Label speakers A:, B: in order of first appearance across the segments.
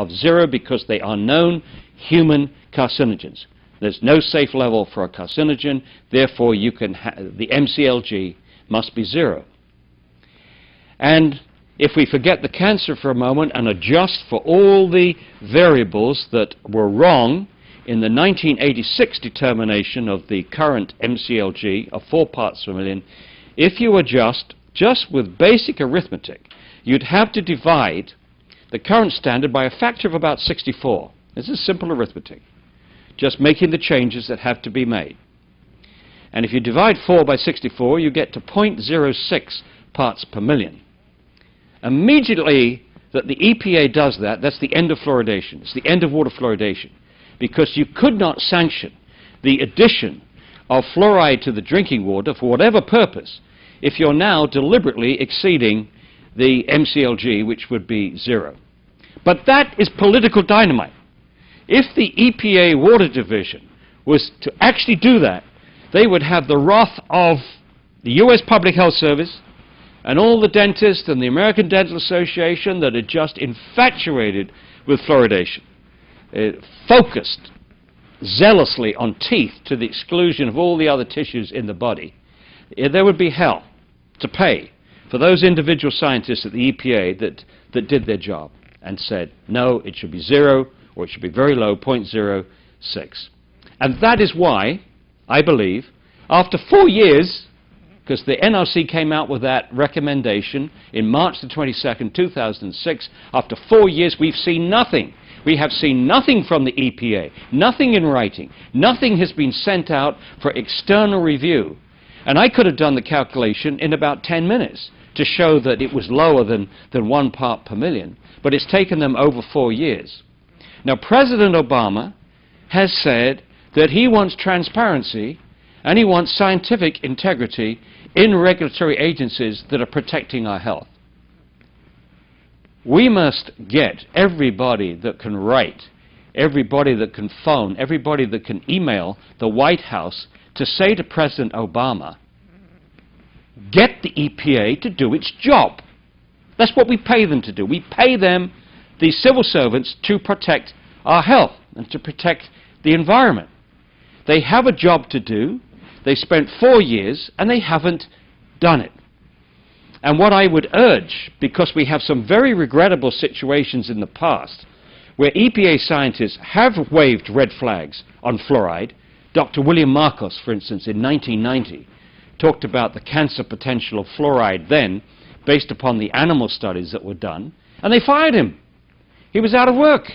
A: of 0 because they are known human carcinogens. There's no safe level for a carcinogen, therefore you can the MCLG must be 0. And if we forget the cancer for a moment and adjust for all the variables that were wrong in the 1986 determination of the current MCLG of 4 parts per million, if you adjust just with basic arithmetic, you'd have to divide the current standard by a factor of about 64. This is simple arithmetic, just making the changes that have to be made. And if you divide 4 by 64, you get to 0.06 parts per million. Immediately that the EPA does that, that's the end of fluoridation. It's the end of water fluoridation, because you could not sanction the addition of fluoride to the drinking water for whatever purpose if you're now deliberately exceeding the MCLG, which would be 0. But that is political dynamite. If the EPA Water Division was to actually do that, they would have the wrath of the US Public Health Service and all the dentists and the American Dental Association that are just infatuated with fluoridation. Focused zealously on teeth to the exclusion of all the other tissues in the body. There would be hell to pay for those individual scientists at the EPA that did their job and said, no, it should be 0, or it should be very low, 0.06. And that is why, I believe, after 4 years, because the NRC came out with that recommendation in March the 22nd, 2006, after 4 years we've seen nothing. We have seen nothing from the EPA, nothing in writing, nothing has been sent out for external review. And I could have done the calculation in about 10 minutes to show that it was lower than 1 part per million, but it's taken them over 4 years. Now, President Obama has said that he wants transparency and he wants scientific integrity in regulatory agencies that are protecting our health. We must get everybody that can write, everybody that can phone, everybody that can email the White House to say to President Obama, get the EPA to do its job. That's what we pay them to do. We pay them, these civil servants, to protect our health and to protect the environment. They have a job to do. They spent 4 years and they haven't done it. And what I would urge, because we have some very regrettable situations in the past where EPA scientists have waved red flags on fluoride. Dr. William Marcos, for instance, in 1990, talked about the cancer potential of fluoride then, based upon the animal studies that were done, and they fired him. He was out of work.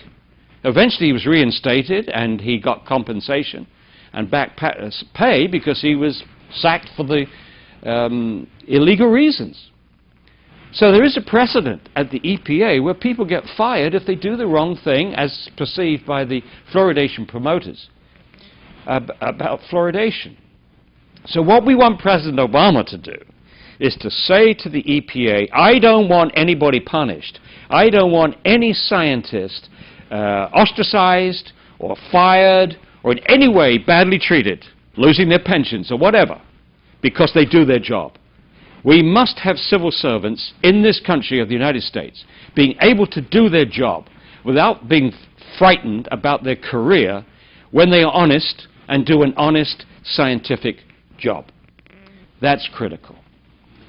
A: Eventually he was reinstated and he got compensation and back pay because he was sacked for the illegal reasons. So there is a precedent at the EPA where people get fired if they do the wrong thing, as perceived by the fluoridation promoters about fluoridation. So what we want President Obama to do is to say to the EPA, I don't want anybody punished. I don't want any scientist ostracized or fired or in any way badly treated, losing their pensions or whatever, because they do their job. We must have civil servants in this country of the United States being able to do their job without being frightened about their career when they are honest and do an honest scientific job. That's critical.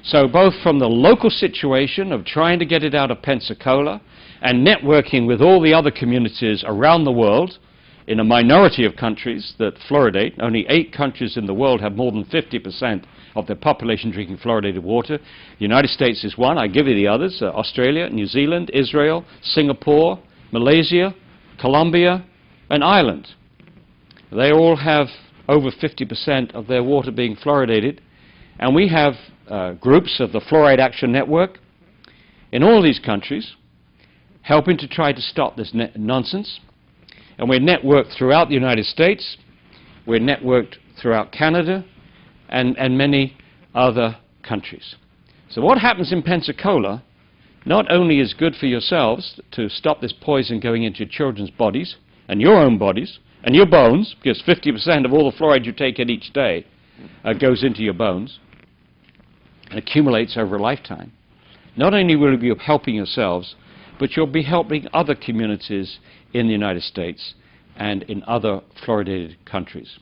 A: So both from the local situation of trying to get it out of Pensacola and networking with all the other communities around the world, in a minority of countries that fluoridate, only 8 countries in the world have more than 50% of their population drinking fluoridated water. The United States is one. I give you the others: Australia, New Zealand, Israel, Singapore, Malaysia, Colombia, and Ireland. They all have over 50% of their water being fluoridated, and we have groups of the Fluoride Action Network in all these countries helping to try to stop this nonsense. And we're networked throughout the United States, we're networked throughout Canada, and many other countries. So what happens in Pensacola not only is good for yourselves to stop this poison going into your children's bodies and your own bodies and your bones, because 50% of all the fluoride you take in each day goes into your bones and accumulates over a lifetime. Not only will you be helping yourselves, but you'll be helping other communities in the United States and in other fluoridated countries.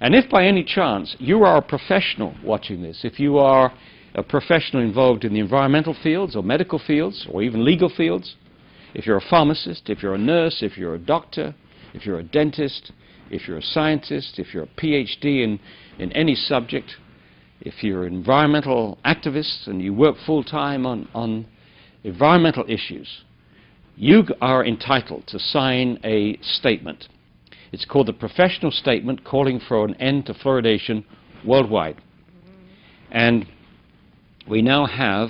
A: And if by any chance you are a professional watching this, if you are a professional involved in the environmental fields or medical fields or even legal fields, if you're a pharmacist, if you're a nurse, if you're a doctor, if you're a dentist, if you're a scientist, if you're a PhD in any subject, if you're an environmental activist and you work full-time on environmental issues, you are entitled to sign a statement. It's called the Professional Statement Calling for an End to Fluoridation Worldwide. And we now have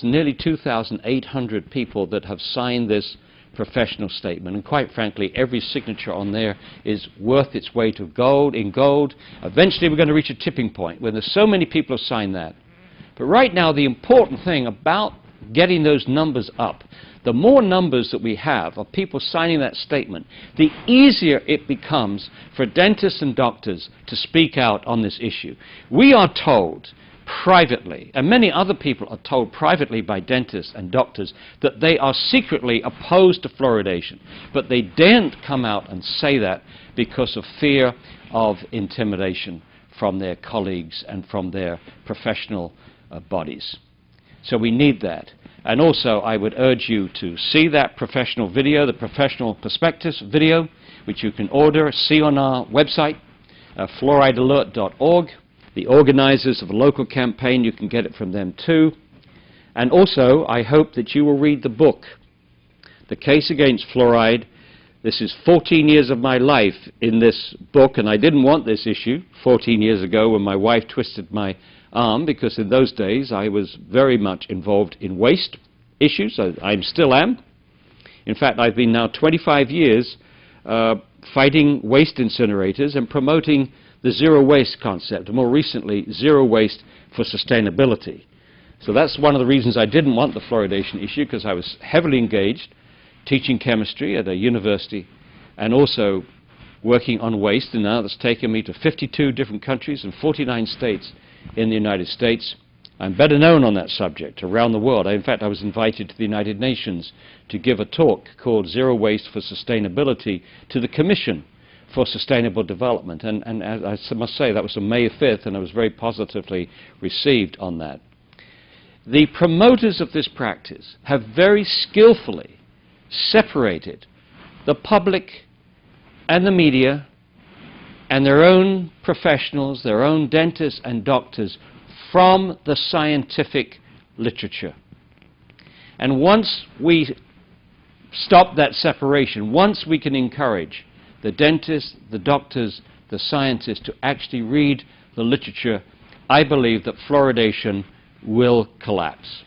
A: nearly 2,800 people that have signed this professional statement, and quite frankly, every signature on there is worth its weight of gold. In gold, eventually we're going to reach a tipping point when there's so many people have signed that. But right now, the important thing about getting those numbers up, the more numbers that we have of people signing that statement, the easier it becomes for dentists and doctors to speak out on this issue. We are told privately, and many other people are told privately by dentists and doctors, that they are secretly opposed to fluoridation, but they daren't come out and say that because of fear of intimidation from their colleagues and from their professional bodies. So we need that. And also, I would urge you to see that professional video, the Professional Perspectives video, which you can order, see on our website, fluoridealert.org. The organizers of a local campaign, you can get it from them too. And also, I hope that you will read the book, The Case Against Fluoride. This is 14 years of my life in this book, and I didn't want this issue 14 years ago when my wife twisted my arm, because in those days I was very much involved in waste issues. I still am. In fact, I've been now 25 years fighting waste incinerators and promoting the zero waste concept, and more recently, zero waste for sustainability. So that's one of the reasons I didn't want the fluoridation issue, because I was heavily engaged teaching chemistry at a university and also working on waste, and now that's taken me to 52 different countries and 49 states in the United States. I'm better known on that subject around the world. In fact, I was invited to the United Nations to give a talk called Zero Waste for Sustainability to the Commission for Sustainable Development, and I must say that was on May 5th, and I was very positively received on that. The promoters of this practice have very skillfully separated the public and the media and their own professionals, their own dentists and doctors, from the scientific literature. And once we stop that separation, once we can encourage the dentists, the doctors, the scientists to actually read the literature, I believe that fluoridation will collapse.